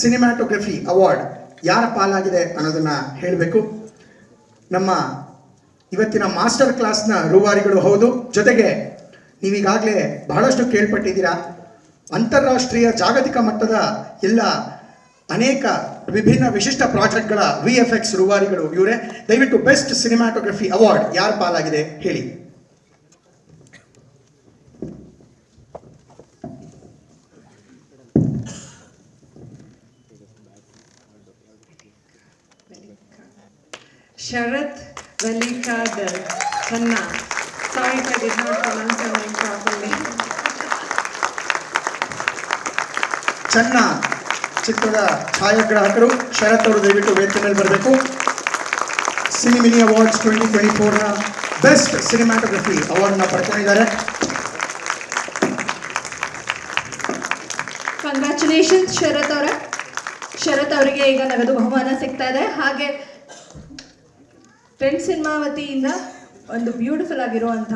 Cinematography award ಯಾರ ಪಾಲಾಗಿದೆ ಅನ್ನೋದನ್ನ ಹೇಳಬೇಕು. ನಮ್ಮ ಇವತ್ತಿನ ಮಾಸ್ಟರ್ ಕ್ಲಾಸ್ನ ರೂವಾರಿಗಳು ಹೌದು. ಜೊತೆಗೆ ನೀವೀಗಾಗಲೇ ಬಹಳಷ್ಟು ಕೇಳ್ಪಟ್ಟಿದ್ದೀರಾ. ಅಂತಾರಾಷ್ಟ್ರೀಯ ಜಾಗತಿಕ ಮಟ್ಟದ ಎಲ್ಲ ಅನೇಕ ವಿಭಿನ್ನ ವಿಶಿಷ್ಟ ಪ್ರಾಜೆಕ್ಟ್ಗಳ VFX ರೂವಾರಿಗಳು ಇವರೇ. ದಯವಿಟ್ಟು ಬೆಸ್ಟ್ ಸಿನಿಮ್ಯಾಟೋಗ್ರಫಿ ಅವಾರ್ಡ್ ಯಾರ ಪಾಲಾಗಿದೆ ಹೇಳಿ. Sharath Valikadar Channa. Sorry if I did not pronounce your name properly. ಚನ್ನ ಚಿತ್ರದ ಛಾಯಾಗ್ರಾಹಕರು ಶರತ್ ಅವರು ದಯವಿಟ್ಟು ವೇದಿಕೆ ಮೇಲೆ ಬರಬೇಕು. ಸಿನಿಮಿನಿ ಅವಾರ್ಡ್ಸ್ 2024ನ ಬೆಸ್ಟ್ ಸಿನಿಮ್ಯಾಟೋಗ್ರಫಿ ಅವಾರ್ಡ್ನ ಪಡ್ಕೊಂಡಿದ್ದಾರೆ. ಕಂಗ್ರ್ಯಾಚುಲೇಷನ್ಸ್ ಶರತ್ ಅವರಿಗೆ ಈಗ ನಗದು ಬಹುಮಾನ ಸಿಗ್ತಾ ಇದೆ. ಹಾಗೆ ಟ್ರೆಂಡ್ ಸಿನಿಮಾ ವತಿಯಿಂದ ಒಂದು ಬ್ಯೂಟಿಫುಲ್ ಆಗಿರುವಂಥ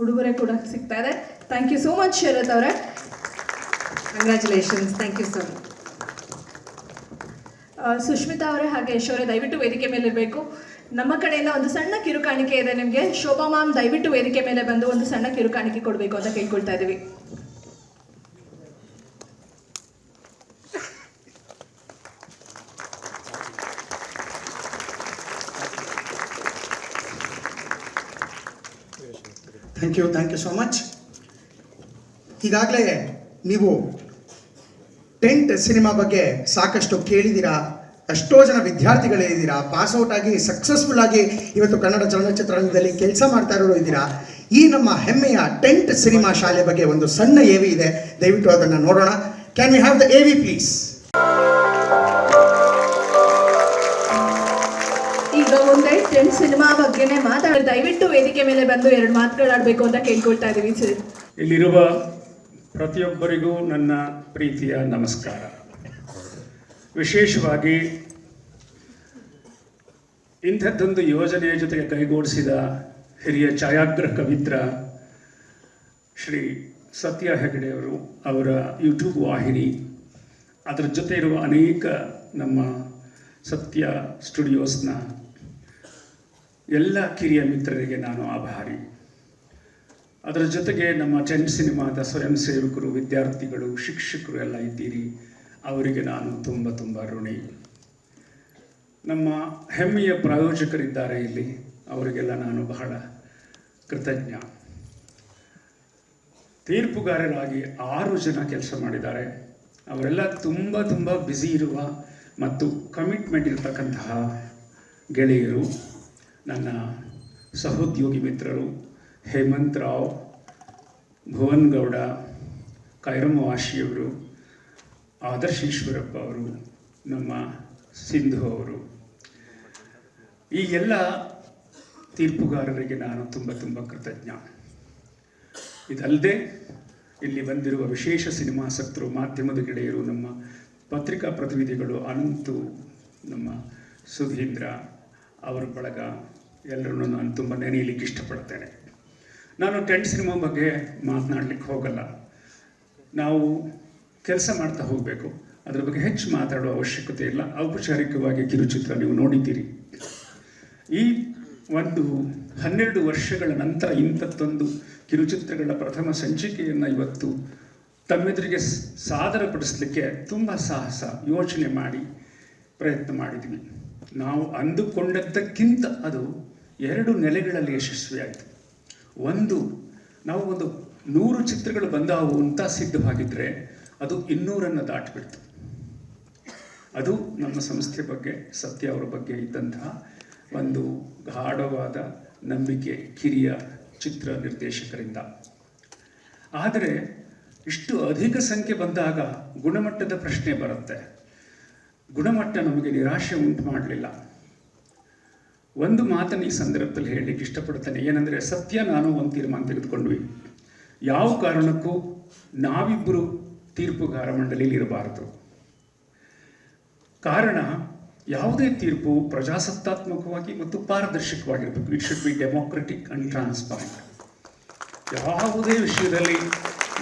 ಉಡುಗೊರೆ ಕೂಡ ಸಿಗ್ತಾ ಇದೆ. Thank you so much Sharath ಅವರೇ. Congratulations. Thank you so much. Sushmita ಅವರೇ ಹಾಗೆ ಯಶೋರೇ ದಯವಿಟ್ಟು ವೇದಿಕೆ ಮೇಲೆ ಇರಬೇಕು. ನಮ್ಮ ಕಡೆಯಿಂದ ಒಂದು ಸಣ್ಣ ಕಿರುಕಾಣಿಕೆ ಇದೆ ನಿಮಗೆ. ಶೋಭಾ ಮ್ಯಾಮ್ ದಯವಿಟ್ಟು ವೇದಿಕೆ ಮೇಲೆ ಬಂದು ಒಂದು ಸಣ್ಣ ಕಿರುಕಾಣಿಕೆ ಕೊಡಬೇಕು ಅಂತ ಕೇಳ್ಕೊಳ್ತಾ ಇದ್ದೀವಿ. Thank you so much. ಈಗಾಗಲೇ ನೀವು ಟೆಂಟ್ ಸಿನಿಮಾ ಬಗ್ಗೆ ಸಾಕಷ್ಟು ಕೇಳಿದ್ದೀರಾ. ಎಷ್ಟೋ ಜನ ವಿದ್ಯಾರ್ಥಿಗಳೇ ಇದ್ದೀರಾ, ಪಾಸ್ಔಟ್ ಆಗಿ ಸಕ್ಸಸ್ಫುಲ್ ಆಗಿ ಇವತ್ತು ಕನ್ನಡ ಚಲನಚಿತ್ರರಂಗದಲ್ಲಿ ಕೆಲಸ ಮಾಡ್ತಾ ಇರೋರು ಇದ್ದೀರಾ. ಈ ನಮ್ಮ ಹೆಮ್ಮೆಯ ಟೆಂಟ್ ಸಿನಿಮಾ ಶಾಲೆ ಬಗ್ಗೆ ಒಂದು ಸಣ್ಣ AV ಇದೆ, ದಯವಿಟ್ಟು ಅದನ್ನು ನೋಡೋಣ. Can we have the AV please? ಈಗ ಮುಂದೆ ಟೆಂಟ್ ಸಿನಿಮಾ ಬಗ್ಗೆನೇ ಮಾತಾಡಿ ದಯವಿಟ್ಟು ವೇದಿಕೆ ಮೇಲೆ ಬಂದು ಎರಡು ಮಾತುಗಳಾಡಬೇಕು ಅಂತ ಕೇಳ್ಕೊಳ್ತಾ ಇದ್ದೀವಿ ಸರ್. ಇಲ್ಲಿರುವ ಪ್ರತಿಯೊಬ್ಬರಿಗೂ ನನ್ನ ಪ್ರೀತಿಯ ನಮಸ್ಕಾರ. ವಿಶೇಷವಾಗಿ ಇಂಥದ್ದೊಂದು ಯೋಜನೆಯ ಜೊತೆಗೆ ಕೈಗೂಡಿಸಿದ ಹಿರಿಯ ಛಾಯಾಗ್ರಾಹಕ ಮಿತ್ರ ಶ್ರೀ ಸತ್ಯ ಹೆಗಡೆಯವರು, ಅವರ ಯೂಟ್ಯೂಬ್ ವಾಹಿನಿ, ಅದರ ಜೊತೆ ಇರುವ ಅನೇಕ ನಮ್ಮ ಸತ್ಯ ಸ್ಟುಡಿಯೋಸ್ನ ಎಲ್ಲ ಕಿರಿಯ ಮಿತ್ರರಿಗೆ ನಾನು ಆಭಾರಿ. ಅದರ ಜೊತೆಗೆ ನಮ್ಮ ಟೆಂಟ್ ಸಿನಿಮಾದ ಸ್ವಯಂ ಸೇವಕರು, ವಿದ್ಯಾರ್ಥಿಗಳು, ಶಿಕ್ಷಕರು ಎಲ್ಲ ಇದ್ದೀರಿ. ಅವರಿಗೆ ನಾನು ತುಂಬ ಋಣಿ. ನಮ್ಮ ಹೆಮ್ಮೆಯ ಪ್ರಾಯೋಜಕರಿದ್ದಾರೆ ಇಲ್ಲಿ, ಅವರಿಗೆಲ್ಲ ನಾನು ಬಹಳ ಕೃತಜ್ಞ. ತೀರ್ಪುಗಾರರಾಗಿ 6 ಜನ ಕೆಲಸ ಮಾಡಿದ್ದಾರೆ. ಅವರೆಲ್ಲ ತುಂಬ ಬ್ಯುಸಿ ಇರುವ ಮತ್ತು ಕಮಿಟ್ಮೆಂಟ್ ಇರತಕ್ಕಂತಹ ಗೆಳೆಯರು, ನನ್ನ ಸಹೋದ್ಯೋಗಿ ಮಿತ್ರರು ಹೇಮಂತ್ ರಾವ್, ಭುವನ್ ಗೌಡ, ಕೈರಮ್ ವಾಶಿಯವರು, ಆದರ್ಶ್ ಈಶ್ವರಪ್ಪ ಅವರು, ನಮ್ಮ ಸಿಂಧು ಅವರು, ಈ ಎಲ್ಲ ತೀರ್ಪುಗಾರರಿಗೆ ನಾನು ತುಂಬ ಕೃತಜ್ಞ. ಇದಲ್ಲದೆ ಇಲ್ಲಿ ಬಂದಿರುವ ವಿಶೇಷ ಸಿನಿಮಾಸಕ್ತರು, ಮಾಧ್ಯಮದ ಗೆಳೆಯರು, ನಮ್ಮ ಪತ್ರಿಕಾ ಪ್ರತಿನಿಧಿಗಳು, ಅನಂತು, ನಮ್ಮ ಸುಧೀಂದ್ರ, ಅವರ ಬಳಗ, ಎಲ್ಲರನ್ನು ನಾನು ತುಂಬ ನೆನೆಯಲಿಕ್ಕೆ ಇಷ್ಟಪಡ್ತೇನೆ. ನಾನು ಟೆಂಟ್ ಸಿನಿಮಾ ಬಗ್ಗೆ ಮಾತನಾಡಲಿಕ್ಕೆ ಹೋಗಲ್ಲ. ನಾವು ಕೆಲಸ ಮಾಡ್ತಾ ಹೋಗಬೇಕು, ಅದರ ಬಗ್ಗೆ ಹೆಚ್ಚು ಮಾತಾಡುವ ಅವಶ್ಯಕತೆ ಇಲ್ಲ. ಔಪಚಾರಿಕವಾಗಿ ಕಿರುಚಿತ್ರ ನೀವು ನೋಡಿದ್ದೀರಿ. ಈ ಒಂದು 12 ವರ್ಷಗಳ ನಂತರ ಇಂಥದ್ದೊಂದು ಕಿರುಚಿತ್ರಗಳ ಪ್ರಥಮ ಸಂಚಿಕೆಯನ್ನು ಇವತ್ತು ತಮ್ಮೆದುರಿಗೆ ಸಾದರಪಡಿಸಲಿಕ್ಕೆ ತುಂಬ ಸಾಹಸ, ಯೋಚನೆ ಮಾಡಿ ಪ್ರಯತ್ನ ಮಾಡಿದ್ವಿ. ನಾವು ಅಂದುಕೊಂಡದ್ದಕ್ಕಿಂತ ಅದು 2 ನೆಲೆಗಳಲ್ಲಿ ಯಶಸ್ವಿಯಾಯಿತು. ನಾವು ಒಂದು 100 ಚಿತ್ರಗಳು ಬಂದಾವು ಅಂತ ಸಿದ್ಧವಾಗಿದ್ದರೆ ಅದು 200 ದಾಟಿಬಿಡ್ತು. ಅದು ನಮ್ಮ ಸಂಸ್ಥೆ ಬಗ್ಗೆ, ಸತ್ಯ ಅವರ ಬಗ್ಗೆ ಇದ್ದಂತಹ ಒಂದು ಗಾಢವಾದ ನಂಬಿಕೆ ಕಿರಿಯ ಚಿತ್ರ ನಿರ್ದೇಶಕರಿಂದ. ಆದರೆ ಇಷ್ಟು ಅಧಿಕ ಸಂಖ್ಯೆ ಬಂದಾಗ ಗುಣಮಟ್ಟದ ಪ್ರಶ್ನೆ ಬರುತ್ತೆ. ಗುಣಮಟ್ಟ ನಮಗೆ ನಿರಾಶೆ ಉಂಟು ಮಾಡಲಿಲ್ಲ. ಒಂದು ಮಾತನ್ನು ಈ ಸಂದರ್ಭದಲ್ಲಿ ಹೇಳಲಿಕ್ಕೆ ಇಷ್ಟಪಡ್ತೇನೆ. ಏನಂದರೆ, ಸತ್ಯ ನಾನು ಒಂದು ತೀರ್ಮಾನ ತೆಗೆದುಕೊಂಡ್ವಿ. ಯಾವ ಕಾರಣಕ್ಕೂ ನಾವಿಬ್ಬರು ತೀರ್ಪುಗಾರ ಮಂಡಳಿಯಲ್ಲಿ ಇರಬಾರದು. ಕಾರಣ, ಯಾವುದೇ ತೀರ್ಪು ಪ್ರಜಾಸತ್ತಾತ್ಮಕವಾಗಿ ಮತ್ತು ಪಾರದರ್ಶಕವಾಗಿರಬೇಕು. It should be democratic and transparent. ಯಾವುದೇ ವಿಷಯದಲ್ಲಿ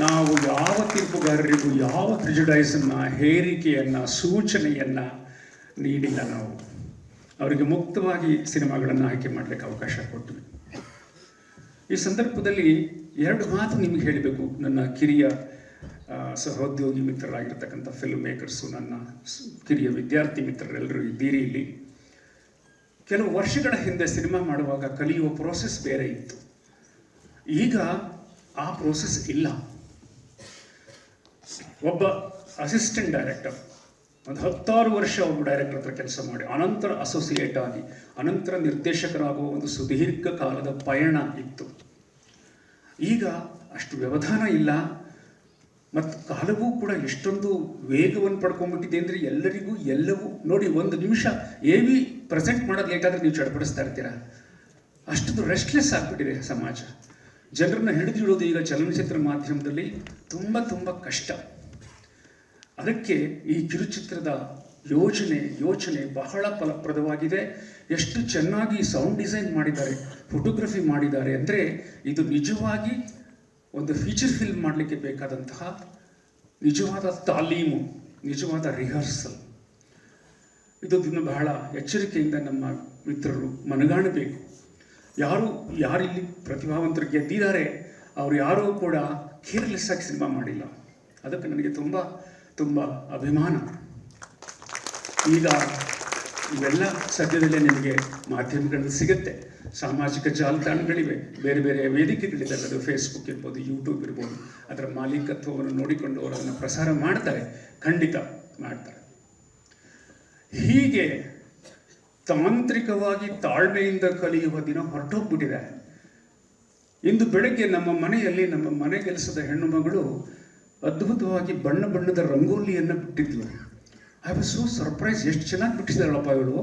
ನಾವು ಯಾವ ತೀರ್ಪುಗಾರರಿಗೂ ಯಾವ ಪ್ರಿಜುಡೈಸನ್ನು, ಹೇರಿಕೆಯನ್ನು, ಸೂಚನೆಯನ್ನು ನೀಡಿಲ್ಲ. ನಾವು ಅವರಿಗೆ ಮುಕ್ತವಾಗಿ ಸಿನಿಮಾಗಳನ್ನು ಆಯ್ಕೆ ಮಾಡಲಿಕ್ಕೆ ಅವಕಾಶ ಕೊಟ್ವಿ. ಈ ಸಂದರ್ಭದಲ್ಲಿ 2 ಮಾತು ನಿಮಗೆ ಹೇಳಬೇಕು. ನನ್ನ ಕಿರಿಯ ಸಹೋದ್ಯೋಗಿ ಮಿತ್ರರಾಗಿರ್ತಕ್ಕಂಥ ಫಿಲ್ಮ್ ಮೇಕರ್ಸು, ನನ್ನ ಕಿರಿಯ ವಿದ್ಯಾರ್ಥಿ ಮಿತ್ರರೆಲ್ಲರೂ ಇದ್ದೀರಿ ಇಲ್ಲಿ. ಕೆಲವು ವರ್ಷಗಳ ಹಿಂದೆ ಸಿನಿಮಾ ಮಾಡುವಾಗ ಕಲಿಯುವ ಪ್ರೋಸೆಸ್ ಬೇರೆ ಇತ್ತು. ಈಗ ಆ ಪ್ರೋಸೆಸ್ ಇಲ್ಲ. ಒಬ್ಬ ಅಸಿಸ್ಟೆಂಟ್ ಡೈರೆಕ್ಟರ್ ಒಂದು 10 ವರ್ಷ ಒಬ್ಬ ಡೈರೆಕ್ಟರ್ ಹತ್ರ ಕೆಲಸ ಮಾಡಿ ಅನಂತರ ಅಸೋಸಿಯೇಟ್ ಆಗಿ ಅನಂತರ ನಿರ್ದೇಶಕರಾಗುವ ಒಂದು ಸುದೀರ್ಘ ಕಾಲದ ಪಯಣ ಇತ್ತು. ಈಗ ಅಷ್ಟು ವ್ಯವಧಾನ ಇಲ್ಲ ಮತ್ತು ಕಾಲವೂ ಕೂಡ ಎಷ್ಟೊಂದು ವೇಗವನ್ನು ಪಡ್ಕೊಂಡ್ಬಿಟ್ಟಿದೆ ಅಂದರೆ ಎಲ್ಲರಿಗೂ ಎಲ್ಲವೂ ನೋಡಿ. 1 ನಿಮಿಷ AV ಪ್ರೆಸೆಂಟ್ ಮಾಡೋದು ಲೇಟಾದರೆ ನೀವು ಚಡಪಡಿಸ್ತಾ ಇರ್ತೀರ. ಅಷ್ಟೊಂದು ರೆಸ್ಟ್ಲೆಸ್ ಆಗಿಬಿಟ್ಟಿದೆ ಸಮಾಜ. ಜನರನ್ನು ಹಿಡಿದಿಡೋದು ಈಗ ಚಲನಚಿತ್ರ ಮಾಧ್ಯಮದಲ್ಲಿ ತುಂಬ ತುಂಬ ಕಷ್ಟ. ಅದಕ್ಕೆ ಈ ಕಿರುಚಿತ್ರದ ಯೋಚನೆ ಬಹಳ ಫಲಪ್ರದವಾಗಿದೆ. ಎಷ್ಟು ಚೆನ್ನಾಗಿ ಸೌಂಡ್ ಡಿಸೈನ್ ಮಾಡಿದ್ದಾರೆ, ಫೋಟೋಗ್ರಫಿ ಮಾಡಿದ್ದಾರೆ ಅಂದರೆ ಇದು ನಿಜವಾಗಿ ಒಂದು ಫೀಚರ್ ಫಿಲ್ಮ್ ಮಾಡಲಿಕ್ಕೆ ಬೇಕಾದಂತಹ ನಿಜವಾದ ತಾಲೀಮು, ನಿಜವಾದ ರಿಹರ್ಸಲ್. ಇದನ್ನು ಬಹಳ ಎಚ್ಚರಿಕೆಯಿಂದ ನಮ್ಮ ಮಿತ್ರರು ಮನಗಾಣಬೇಕು. ಯಾರಿಲ್ಲಿ ಪ್ರತಿಭಾವಂತರು ಗೆದ್ದಿದ್ದಾರೆ ಅವರು ಯಾರೂ ಕೂಡ ಕೇರ್ಲೆಸ್ ಆಗಿ ಸಿನಿಮಾ ಮಾಡಿಲ್ಲ. ಅದಕ್ಕೆ ನನಗೆ ತುಂಬ ತುಂಬ ಅಭಿಮಾನ. ಈಗ ಇವೆಲ್ಲ ಸದ್ಯದಲ್ಲೇ ನಿಮಗೆ ಮಾಧ್ಯಮಗಳಲ್ಲಿ ಸಿಗುತ್ತೆ. ಸಾಮಾಜಿಕ ಜಾಲತಾಣಗಳಿವೆ, ಬೇರೆ ಬೇರೆ ವೇದಿಕೆಗಳಿದ್ದಾವೆ. ಅದು ಫೇಸ್ಬುಕ್ ಇರ್ಬೋದು, ಯೂಟ್ಯೂಬ್ ಇರ್ಬೋದು. ಅದರ ಮಾಲೀಕತ್ವವನ್ನು ನೋಡಿಕೊಂಡು ಅವರನ್ನು ಪ್ರಸಾರ ಮಾಡ್ತಾರೆ, ಖಂಡಿತ ಮಾಡ್ತಾರೆ. ಹೀಗೆ ತಾಂತ್ರಿಕವಾಗಿ ತಾಳ್ಮೆಯಿಂದ ಕಲಿಯುವ ದಿನ ಹೊರಟೋಗ್ಬಿಟ್ಟಿದೆ. ಇಂದು ಬೆಳಗ್ಗೆ ನಮ್ಮ ಮನೆಯಲ್ಲಿ ನಮ್ಮ ಮನೆ ಕೆಲಸದ ಹೆಣ್ಣು ಮಗಳು ಅದ್ಭುತವಾಗಿ ಬಣ್ಣ ಬಣ್ಣದ ರಂಗೋಲಿಯನ್ನು ಬಿಟ್ಟಿದ್ಲು. ಐ ವಾಸ್ ಸೋ ಸರ್ಪ್ರೈಸ್, ಎಷ್ಟು ಚೆನ್ನಾಗಿ ಬಿಟ್ಟಿದ್ದಾಳಪ್ಪ ಇವಳು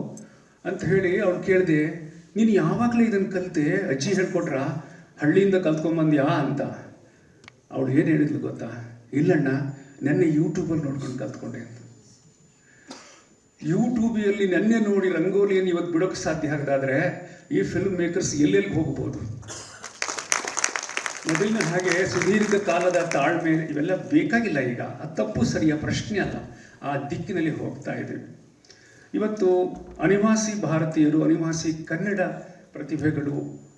ಅಂತ ಹೇಳಿ ಅವಳು ಕೇಳಿದೆ, ನೀನು ಯಾವಾಗಲೇ ಇದನ್ನು ಕಲಿತೆ? ಅಜ್ಜಿ ಹೇಳ್ಕೊಟ್ರಾ, ಹಳ್ಳಿಯಿಂದ ಕಲ್ತ್ಕೊಂಬಂದ್ಯಾ ಅಂತ. ಅವಳು ಏನು ಹೇಳಿದ್ಲು ಗೊತ್ತಾ? ಇಲ್ಲಣ್ಣ, ನೆನ್ನೆ ಯೂಟ್ಯೂಬಲ್ಲಿ ನೋಡ್ಕೊಂಡು ಕಲ್ತ್ಕೊಂಡೆ ಅಂತ. ಯೂಟ್ಯೂಬಿಯಲ್ಲಿ ನೆನ್ನೆ ನೋಡಿ ರಂಗೋಲಿಯನ್ನು ಇವತ್ತು ಬಿಡೋಕ್ಕೆ ಸಾಧ್ಯ ಆಗದಾದರೆ ಈ ಫಿಲ್ಮ್ ಮೇಕರ್ಸ್ ಎಲ್ಲೆಲ್ಲಿ ಹೋಗ್ಬೋದು? ಮೊದಲಿನ ಹಾಗೆ ಸುದೀರ್ಘ ಕಾಲದ ತಾಳ್ಮೆ ಇವೆಲ್ಲ ಬೇಕಾಗಿಲ್ಲ ಈಗ. ಅದು ತಪ್ಪು ಸರಿಯ ಪ್ರಶ್ನೆ ಅಲ್ಲ. ಆ ದಿಕ್ಕಿನಲ್ಲಿ ಹೋಗ್ತಾ ಇದ್ದೀವಿ. ಇವತ್ತು ಅನಿವಾಸಿ ಭಾರತೀಯರು, ಅನಿವಾಸಿ ಕನ್ನಡ ಪ್ರತಿಭೆಗಳು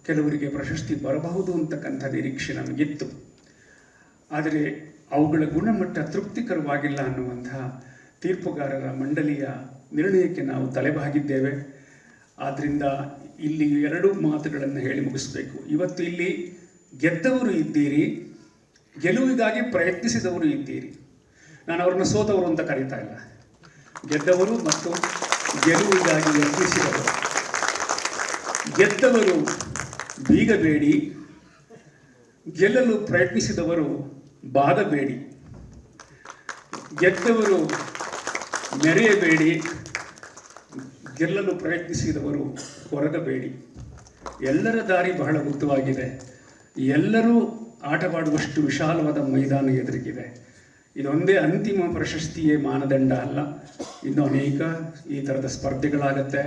ಕೆಲವರಿಗೆ ಪ್ರಶಸ್ತಿ ಬರಬಹುದು ಅಂತಕ್ಕಂಥ ನಿರೀಕ್ಷೆ ನಮಗಿತ್ತು. ಆದರೆ ಅವುಗಳ ಗುಣಮಟ್ಟ ತೃಪ್ತಿಕರವಾಗಿಲ್ಲ ಅನ್ನುವಂತಹ ತೀರ್ಪುಗಾರರ ಮಂಡಳಿಯ ನಿರ್ಣಯಕ್ಕೆ ನಾವು ತಲೆಬಾಗಿದ್ದೇವೆ. ಆದ್ದರಿಂದ ಇಲ್ಲಿ 2 ಮಾತುಗಳನ್ನು ಹೇಳಿ ಮುಗಿಸಬೇಕು. ಇವತ್ತು ಇಲ್ಲಿ ಗೆದ್ದವರು ಇದ್ದೀರಿ, ಗೆಲುವಿಗಾಗಿ ಪ್ರಯತ್ನಿಸಿದವರು ಇದ್ದೀರಿ. ನಾನು ಅವ್ರನ್ನ ಸೋತವರು ಅಂತ ಕರೀತಾ ಇಲ್ಲ. ಗೆದ್ದವರು ಮತ್ತು ಗೆಲುವಿಗಾಗಿ ಯತ್ನಿಸಿದವರು. ಗೆದ್ದವರು ಬೀಗಬೇಡಿ, ಗೆಲ್ಲಲು ಪ್ರಯತ್ನಿಸಿದವರು ಬಾಗಬೇಡಿ. ಗೆದ್ದವರು ಮೆರೆಯಬೇಡಿ, ಗೆಲ್ಲಲು ಪ್ರಯತ್ನಿಸಿದವರು ಕೊರಗಬೇಡಿ. ಎಲ್ಲರ ದಾರಿ ಬಹಳ ಉದ್ದವಾಗಿದೆ. ಎಲ್ಲರೂ ಆಟವಾಡುವಷ್ಟು ವಿಶಾಲವಾದ ಮೈದಾನ ಎದುರಿಗಿದೆ. ಇದೊಂದೇ ಅಂತಿಮ ಪ್ರಶಸ್ತಿಯೇ ಮಾನದಂಡ ಅಲ್ಲ. ಇನ್ನು ಅನೇಕ ಈ ಥರದ ಸ್ಪರ್ಧೆಗಳಾಗತ್ತೆ,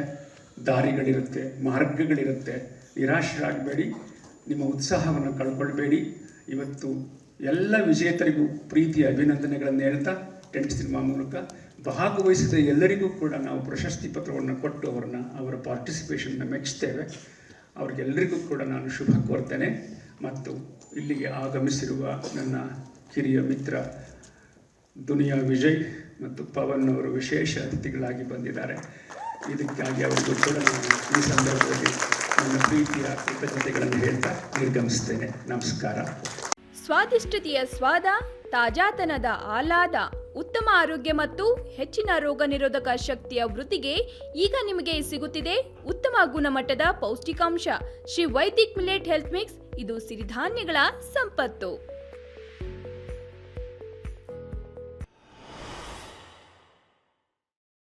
ದಾರಿಗಳಿರುತ್ತೆ, ಮಾರ್ಗಗಳಿರುತ್ತೆ. ನಿರಾಶರಾಗಬೇಡಿ, ನಿಮ್ಮ ಉತ್ಸಾಹವನ್ನು ಕಳ್ಕೊಳ್ಬೇಡಿ. ಇವತ್ತು ಎಲ್ಲ ವಿಜೇತರಿಗೂ ಪ್ರೀತಿಯ ಅಭಿನಂದನೆಗಳನ್ನು ಹೇಳ್ತಾ ಟೆಂಟ್ ಸಿನಿಮಾ ಮೂಲಕ ಭಾಗವಹಿಸಿದ ಎಲ್ಲರಿಗೂ ಕೂಡ ನಾವು ಪ್ರಶಸ್ತಿ ಪತ್ರವನ್ನು ಕೊಟ್ಟು ಅವರ ಪಾರ್ಟಿಸಿಪೇಷನ್ನ ಮೆಚ್ಚಿಸ್ತೇವೆ. ಅವ್ರಿಗೆಲ್ಲರಿಗೂ ಕೂಡ ನಾನು ಶುಭ ಕೋರ್ತೇನೆ. ಮತ್ತು ಇಲ್ಲಿಗೆ ಆಗಮಿಸಿರುವ ನನ್ನ ಕಿರಿಯ ಮಿತ್ರ ದುನಿಯಾ ವಿಜಯ್ ಮತ್ತು ಪವನ್ ಅವರು ವಿಶೇಷ ಅತಿಥಿಗಳಾಗಿ ಬಂದಿದ್ದಾರೆ. ಇದಕ್ಕಾಗಿ ಅವರಿಗೂ ಕೂಡ ನಾನು ಈ ಸಂದರ್ಭದಲ್ಲಿ ನನ್ನ ಪ್ರೀತಿಯ ಕೃತಜ್ಞತೆಗಳನ್ನು ಹೇಳ್ತಾ ನಿರ್ಗಮಿಸ್ತೇನೆ. ನಮಸ್ಕಾರ. ಸ್ವಾದಿಷ್ಟತೆಯ ಸ್ವಾದ, ತಾಜಾತನದ ಆಹ್ಲಾದ, ಉತ್ತಮ ಆರೋಗ್ಯ ಮತ್ತು ಹೆಚ್ಚಿನ ರೋಗ ನಿರೋಧಕ ಶಕ್ತಿಯ ವೃದ್ಧಿಗೆ ಈಗ ನಿಮಗೆ ಸಿಗುತ್ತಿದೆ ಉತ್ತಮ ಗುಣಮಟ್ಟದ ಪೌಷ್ಟಿಕಾಂಶ Shri Vaidik millet health mix. ಇದು ಸಿರಿಧಾನ್ಯಗಳ ಸಂಪತ್ತು.